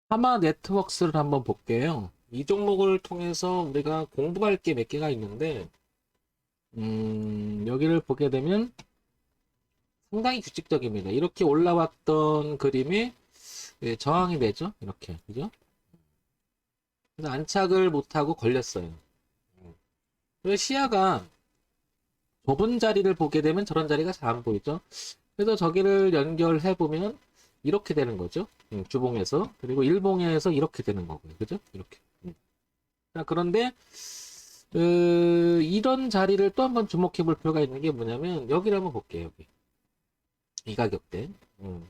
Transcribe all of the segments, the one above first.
하마 네트워크스를 한번 볼게요. 이 종목을 통해서 우리가 공부할 게 몇 개가 있는데, 여기를 보게 되면 상당히 규칙적입니다. 이렇게 올라왔던 그림이 저항이 되죠. 이렇게. 그죠? 그래서 안착을 못하고 걸렸어요. 그래서 시야가 좁은 자리를 보게 되면 저런 자리가 잘 안 보이죠. 그래서 저기를 연결해 보면 이렇게 되는 거죠. 주봉에서. 그리고 일봉에서 이렇게 되는 거고요. 그죠? 이렇게. 자, 그런데 이런 자리를 또 한번 주목해 볼 필요가 있는 게 뭐냐면 여기를 한번 볼게요. 여기. 이 가격대.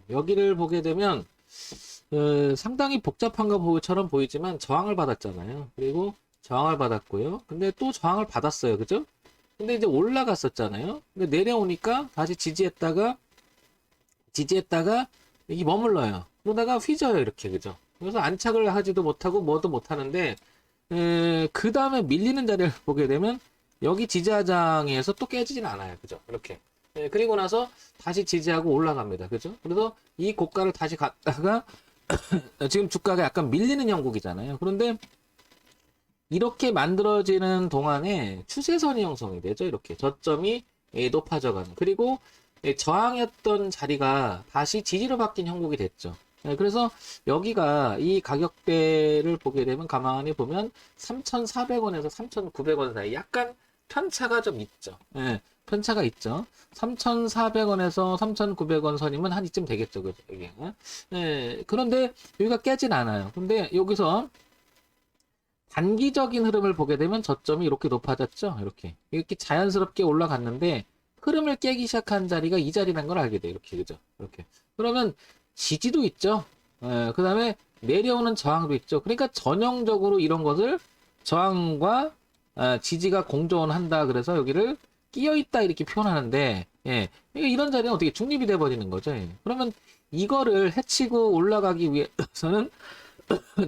여기를 보게 되면 상당히 복잡한 것처럼 보이지만 저항을 받았잖아요. 그리고 저항을 받았고요. 근데 또 저항을 받았어요. 그죠? 근데 이제 올라갔었잖아요. 근데 내려오니까 다시 지지했다가 여기 머물러요. 그러다가 휘져요. 이렇게. 그죠? 그래서 안착을 하지도 못하고 뭐도 못하는데 그 다음에 밀리는 자리를 보게 되면 여기 지지하장에서 또 깨지진 않아요. 그죠? 이렇게. 그리고 나서 다시 지지하고 올라갑니다. 그죠? 그래서 이 고가를 다시 갔다가 지금 주가가 약간 밀리는 형국이잖아요. 그런데 이렇게 만들어지는 동안에 추세선이 형성이 되죠. 이렇게 저점이 높아져가는. 그리고 저항이었던 자리가 다시 지지로 바뀐 형국이 됐죠. 그래서 여기가 이 가격대를 보게 되면 가만히 보면 3,400원에서 3,900원 사이 약간 편차가 좀 있죠. 편차가 있죠. 3,400원에서 3,900원 선이면 한 이쯤 되겠죠. 그죠? 이게. 그런데 여기가 깨진 않아요. 근데 여기서 단기적인 흐름을 보게 되면 저점이 이렇게 높아졌죠. 이렇게 자연스럽게 올라갔는데 흐름을 깨기 시작한 자리가 이 자리라는 걸 알게 돼요. 이렇게 그죠? 이렇게. 그러면 지지도 있죠. 그 다음에 내려오는 저항도 있죠. 그러니까 전형적으로 이런 것을 저항과 지지가 공존한다. 그래서 여기를 끼어 있다 이렇게 표현하는데, 그러니까 이런 자리는 어떻게 중립이 돼 버리는 거죠. 그러면 이거를 해치고 올라가기 위해서는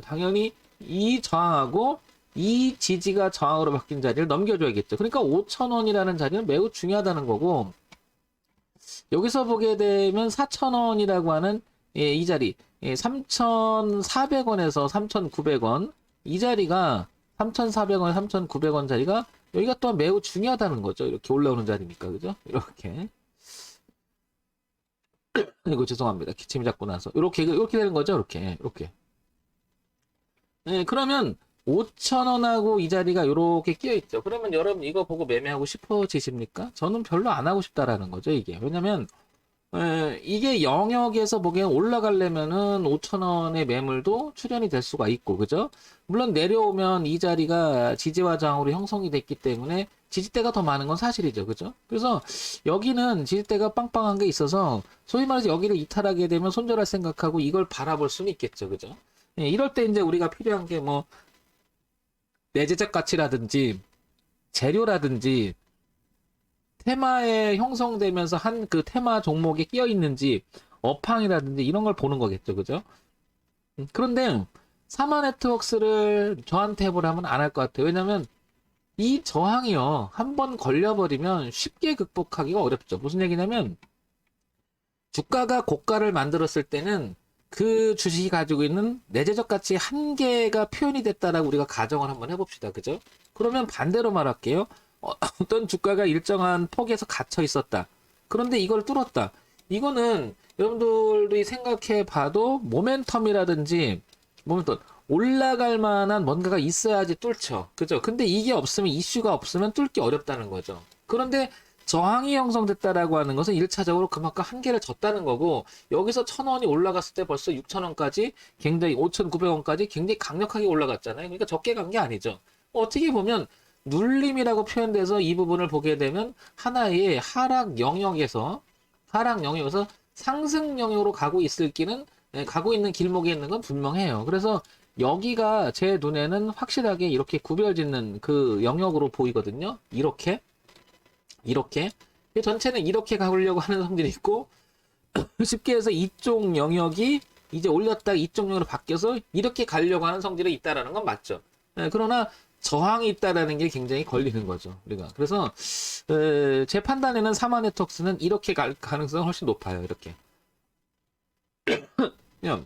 당연히 이 저항하고 이 지지가 저항으로 바뀐 자리를 넘겨줘야겠죠. 그러니까 5,000원이라는 자리는 매우 중요하다는 거고, 여기서 보게 되면 4,000원이라고 하는 이 자리, 3,400원에서 3,900원, 이 자리가 3,400원, 3,900원 자리가 여기가 또한 매우 중요하다는 거죠. 이렇게 올라오는 자리니까, 그죠? 이렇게. 이거 죄송합니다. 기침이 잡고 나서. 이렇게 되는 거죠. 이렇게. 그러면 5,000원하고 이 자리가 이렇게 끼어 있죠. 그러면 여러분 이거 보고 매매하고 싶어지십니까? 저는 별로 안 하고 싶다라는 거죠, 이게. 왜냐면 이게 영역에서 보기엔 올라가려면은 5,000원의 매물도 출현이 될 수가 있고, 그죠? 물론 내려오면 이 자리가 지지와 저항으로 형성이 됐기 때문에 지지대가 더 많은 건 사실이죠, 그죠? 그래서 여기는 지지대가 빵빵한 게 있어서 소위 말해서 여기를 이탈하게 되면 손절할 생각하고 이걸 바라볼 수는 있겠죠, 그죠? 이럴 때 이제 우리가 필요한 게 뭐 내재적 가치라든지 재료라든지 테마에 형성되면서 한 그 테마 종목에 끼어 있는지 업황이라든지 이런 걸 보는 거겠죠, 그죠? 그런데 사마 네트워크스를 저한테 해보라면 안 할 것 같아요. 왜냐면 이 저항이요 한 번 걸려버리면 쉽게 극복하기가 어렵죠. 무슨 얘기냐면 주가가 고가를 만들었을 때는 그 주식이 가지고 있는 내재적 가치 한계가 표현이 됐다라고 우리가 가정을 한번 해봅시다. 그죠? 그러면 반대로 말할게요. 어떤 주가가 일정한 폭에서 갇혀 있었다. 그런데 이걸 뚫었다. 이거는 여러분들이 생각해 봐도 모멘텀 올라갈 만한 뭔가가 있어야지 뚫죠. 그죠? 근데 이게 없으면 이슈가 없으면 뚫기 어렵다는 거죠. 그런데 저항이 형성됐다라고 하는 것은 1차적으로 그만큼 한계를 졌다는 거고 여기서 1,000원이 올라갔을 때 벌써 6,000원까지 굉장히 5,900원까지 굉장히 강력하게 올라갔잖아요. 그러니까 적게 간 게 아니죠. 어떻게 보면 눌림이라고 표현돼서 이 부분을 보게 되면 하나의 하락 영역에서 상승 영역으로 가고 있을 길은 가고 있는 길목에 있는 건 분명해요. 그래서 여기가 제 눈에는 확실하게 이렇게 구별짓는 그 영역으로 보이거든요. 이렇게 전체는 이렇게 가려고 하는 사람들이 있고 쉽게 해서 이쪽 영역이 이제 올렸다 이쪽 영역으로 바뀌어서 이렇게 가려고 하는 성질이 있다라는 건 맞죠. 그러나 저항이 있다라는 게 굉장히 걸리는 거죠. 우리가 그래서 제 판단에는 사마 네트워크스는 이렇게 갈 가능성이 훨씬 높아요. 이렇게.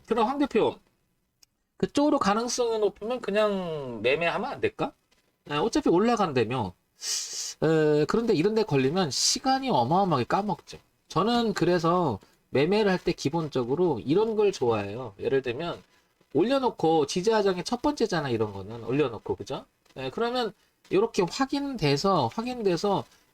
그럼 황 대표 그쪽으로 가능성이 높으면 그냥 매매하면 안 될까? 어차피 올라간다며. 그런데 이런 데 걸리면 시간이 어마어마하게 까먹죠. 저는 그래서 매매를 할 때 기본적으로 이런 걸 좋아해요. 예를 들면 올려놓고 지지하장의 첫 번째잖아, 이런 거는. 올려놓고, 그죠? 그러면 이렇게 확인돼서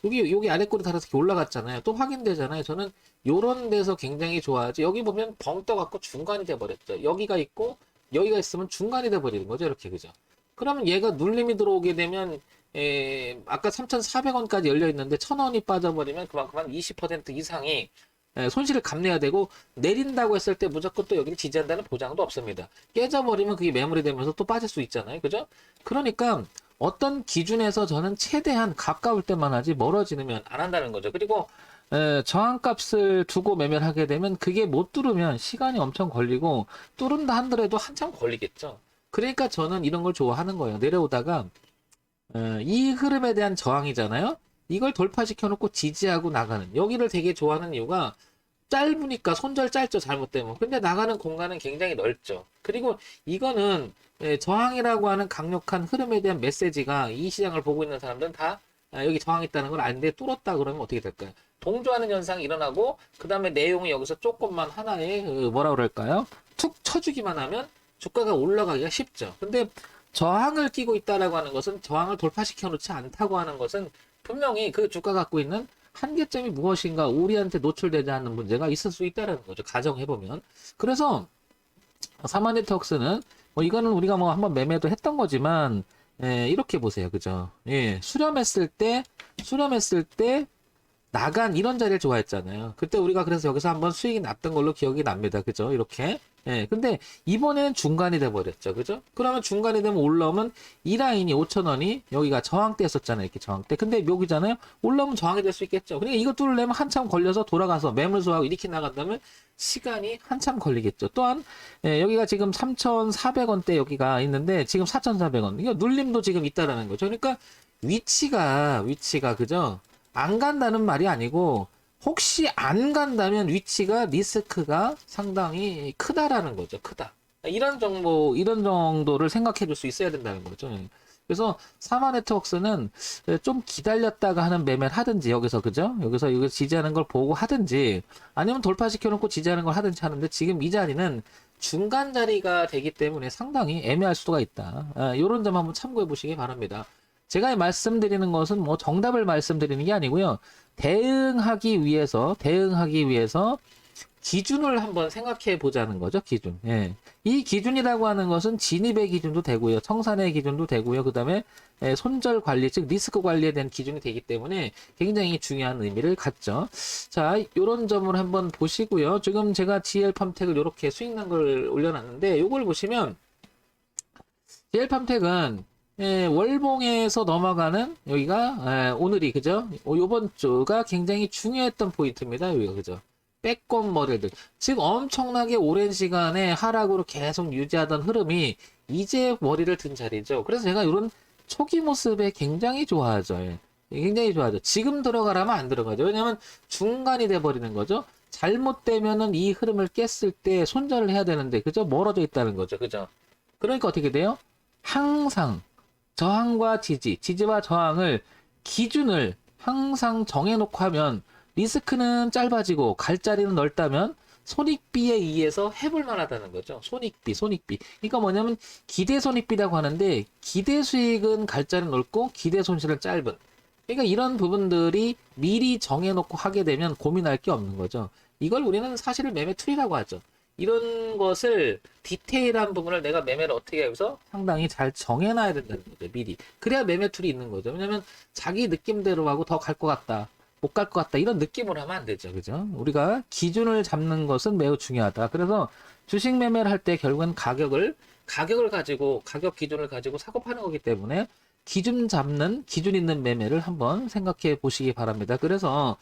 여기 아래 꼬리 달아서 이렇게 올라갔잖아요. 또 확인되잖아요. 저는 요런 데서 굉장히 좋아하지. 여기 보면 벙 떠갖고 중간이 돼버렸죠. 여기가 있고 여기가 있으면 중간이 돼버리는 거죠. 이렇게, 그죠? 그러면 얘가 눌림이 들어오게 되면 아까 3,400원까지 열려 있는데 1,000원이 빠져버리면 그만큼 한 20% 이상이 손실을 감내야 되고, 내린다고 했을 때 무조건 또 여기를 지지한다는 보장도 없습니다. 깨져버리면 그게 매물이 되면서 또 빠질 수 있잖아요. 그죠? 그러니까 어떤 기준에서 저는 최대한 가까울 때만 하지 멀어지면 안 한다는 거죠. 그리고 저항값을 두고 매매를 하게 되면 그게 못 뚫으면 시간이 엄청 걸리고, 뚫은다 한더라도 한참 걸리겠죠. 그러니까 저는 이런 걸 좋아하는 거예요. 내려오다가 이 흐름에 대한 저항이잖아요. 이걸 돌파시켜 놓고 지지하고 나가는, 여기를 되게 좋아하는 이유가 짧으니까. 손절 짧죠, 잘못되면. 근데 나가는 공간은 굉장히 넓죠. 그리고 이거는 저항이라고 하는 강력한 흐름에 대한 메시지가 이 시장을 보고 있는 사람들은 다 여기 저항 있다는 걸 아는데, 뚫었다 그러면 어떻게 될까요? 동조하는 현상이 일어나고, 그 다음에 내용이 여기서 조금만 하나의 뭐라 그럴까요? 툭 쳐주기만 하면 주가가 올라가기가 쉽죠. 근데 저항을 끼고 있다라고 하는 것은, 저항을 돌파시켜 놓지 않다고 하는 것은 분명히 그 주가 갖고 있는 한계점이 무엇인가, 우리한테 노출되지 않는 문제가 있을 수 있다는 거죠. 가정해보면. 그래서 사마네트웍스는 이거는 우리가 한번 매매도 했던 거지만, 이렇게 보세요. 그죠? 예, 수렴했을 때 나간 이런 자리를 좋아했잖아요. 그때 우리가 그래서 여기서 한번 수익이 났던 걸로 기억이 납니다. 그죠? 이렇게. 예, 근데 이번에는 중간이 돼버렸죠. 그죠? 그러면 중간이 되면 올라오면 이 라인이 5,000원이 여기가 저항대였었잖아요. 이렇게 저항대. 근데 여기잖아요. 올라오면 저항이 될 수 있겠죠. 그러니까 이거 뚫으려면 한참 걸려서 돌아가서 매물수하고 이렇게 나간다면 시간이 한참 걸리겠죠. 또한 여기가 지금 3,400원대 여기가 있는데 지금 4,400원. 이거 눌림도 지금 있다라는 거죠. 그러니까 위치가 그죠? 안 간다는 말이 아니고, 혹시 안 간다면 위치가, 리스크가 상당히 크다라는 거죠. 크다. 이런 정도를 생각해 줄 수 있어야 된다는 거죠. 그래서 사마네트웍스는 좀 기다렸다가 하는 매매를 하든지, 여기서, 그죠? 여기서 지지하는 걸 보고 하든지, 아니면 돌파시켜 놓고 지지하는 걸 하든지 하는데, 지금 이 자리는 중간 자리가 되기 때문에 상당히 애매할 수가 있다. 이런 점 한번 참고해 보시기 바랍니다. 제가 말씀드리는 것은 정답을 말씀드리는 게 아니고요. 대응하기 위해서 기준을 한번 생각해 보자는 거죠. 기준. 예. 이 기준이라고 하는 것은 진입의 기준도 되고요. 청산의 기준도 되고요. 그 다음에 손절 관리, 즉 리스크 관리에 대한 기준이 되기 때문에 굉장히 중요한 의미를 갖죠. 자, 요런 점을 한번 보시고요. 지금 제가 GL 팜텍을 이렇게 수익 난 걸 올려놨는데, 요걸 보시면 GL 팜텍은 월봉에서 넘어가는 여기가 오늘이, 그죠? 요번 주가 굉장히 중요했던 포인트입니다. 여기가, 그죠? 빼꼼 머리들. 즉 엄청나게 오랜 시간에 하락으로 계속 유지하던 흐름이 이제 머리를 든 자리죠. 그래서 제가 이런 초기 모습에 굉장히 좋아하죠. 예. 굉장히 좋아하죠. 지금 들어가라면 안 들어가죠. 왜냐면 중간이 돼 버리는 거죠. 잘못되면은 이 흐름을 깼을 때 손절을 해야 되는데, 그죠? 멀어져 있다는 거죠. 그죠? 그러니까 어떻게 돼요? 항상 저항과 지지와 저항을, 기준을 항상 정해놓고 하면 리스크는 짧아지고 갈 자리는 넓다면 손익비에 의해서 해볼 만하다는 거죠. 손익비. 그러니까 뭐냐면 기대 손익비라고 하는데, 기대 수익은 갈 자리는 넓고 기대 손실은 짧은. 그러니까 이런 부분들이 미리 정해놓고 하게 되면 고민할 게 없는 거죠. 이걸 우리는 사실을 매매 툴이라고 하죠. 이런 것을, 디테일한 부분을 내가 매매를 어떻게 해서 상당히 잘 정해놔야 된다는 거죠. 미리. 그래야 매매 툴이 있는 거죠. 왜냐면 자기 느낌대로 하고 더 갈 것 같다, 못 갈 것 같다, 이런 느낌으로 하면 안 되죠. 그죠? 우리가 기준을 잡는 것은 매우 중요하다. 그래서 주식 매매를 할 때 결국은 가격을 가지고, 가격 기준을 가지고 사고 파는 거기 때문에 기준 있는 매매를 한번 생각해 보시기 바랍니다. 그래서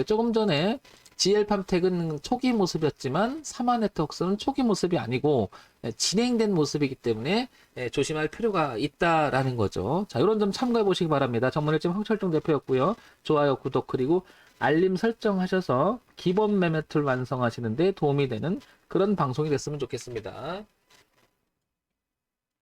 조금 전에 GL팜텍은 초기 모습이었지만 사마네트웍스는 초기 모습이 아니고 진행된 모습이기 때문에 조심할 필요가 있다라는 거죠. 자, 이런 점 참고해 보시기 바랍니다. 전문일집 황철종 대표였고요. 좋아요, 구독, 그리고 알림 설정하셔서 기본 매매 툴 완성하시는 데 도움이 되는 그런 방송이 됐으면 좋겠습니다.